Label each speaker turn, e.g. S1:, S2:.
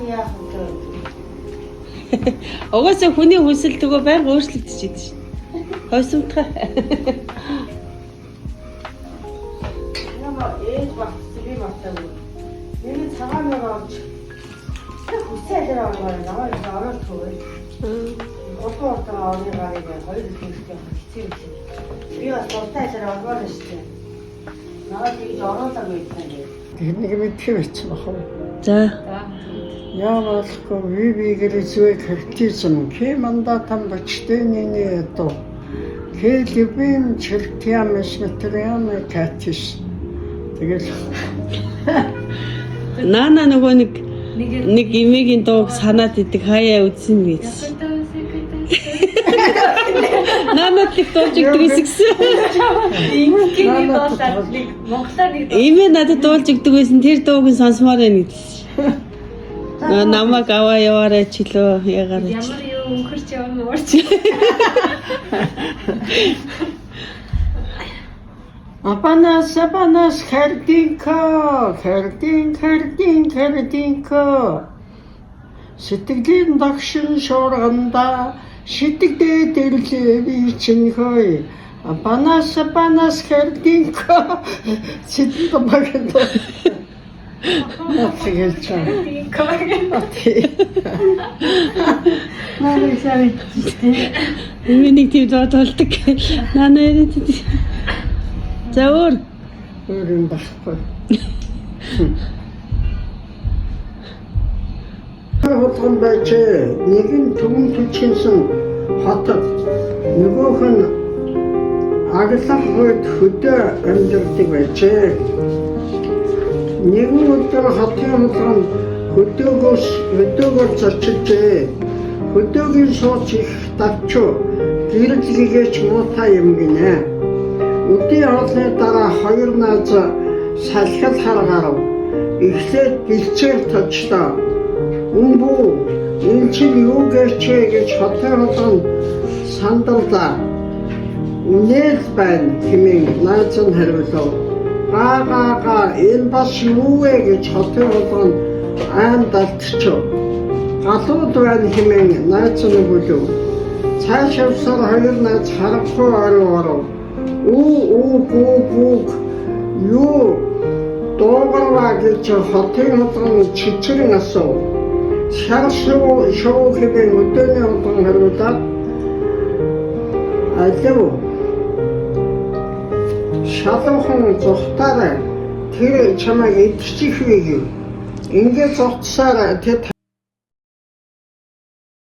S1: яах вэ?
S2: Угаасаа хүний хүсэл төгөө байнга өөрчлөгдөж идэв шин. Хойсомтгой.
S1: Яа ээж багцсан би батаагүй. Миний цагаан мөр орж хүсээ дээр оргоо намайг ороод төвөө. Отоо оны гарыг хоёр хэлхийхтэй хэцүү юм. Би бас дуртай дээр оргоо штэ. Наваа тийж ороогүй юм.
S3: Нэг мэдхий байсан бахав.
S2: За.
S3: Яавалгүй вивигэр зүйл хертизм ке мандатам бачтэний то ке любим чертям смотрям катис. Тэгэл
S2: Наана нөгөө нэг имигийн дууг санаад идэг хаяа үзсэн гэж. Наанад их дуулж игдэг гэсэн.
S1: Ингийн болоод нэг Монголоор нэг
S2: Имээ надад дуулж игдэг байсан тэр дууг нь сонсомоор байна гэсэн. Намайг аваа яваарай ч лөө ягаарай.
S4: Ямар юу өнгөрч явна уурч.
S3: Апанас хардинко сэтгэлийн дагшин шуурганда шитгдээ дэрлээ би чинь хой апанас хардинко сэтгэл багт Нафигэлчаа. Наа сая.
S2: Миний тийм дуудалдаг. Наана яриад. За өөр
S3: юм байхгүй. Хотон байж нэг нь түмэн түчинсэн хотод нөгөөх нь аглах хойд хөдөө амьдардаг байжээ. Нэгэн өдөр хотын хотон хөдөөгөөр зочилжээ. Хөдөөгийн сууч их давчуу гэрэлгээч муутай юм гинэ. Өдний хоолны дараа хоёр наз салхил харгарав. Эхлээд бэлчээр точлоо. Үнбүү энэ чинь юу гэж хотын хотон сандарлаа. Үнэл байна хэмээн наац нь хариулав. Гаага энэ бас юу вэ гэж хотын хотон айн далтчихв. Галууд байна хэмээн наац нь бүлэв. Цааш явсаар хоёр наац харахгүй оров. Уу юу дуугарваа гэж хотын хотон чичрэн асуув. Шаршуу хэмээн өдөөний хотон хариулаад алив. Шалуухан зүхтаараа тэр чамайг идчих вэ гэв. Ингээд зогцсаар тэд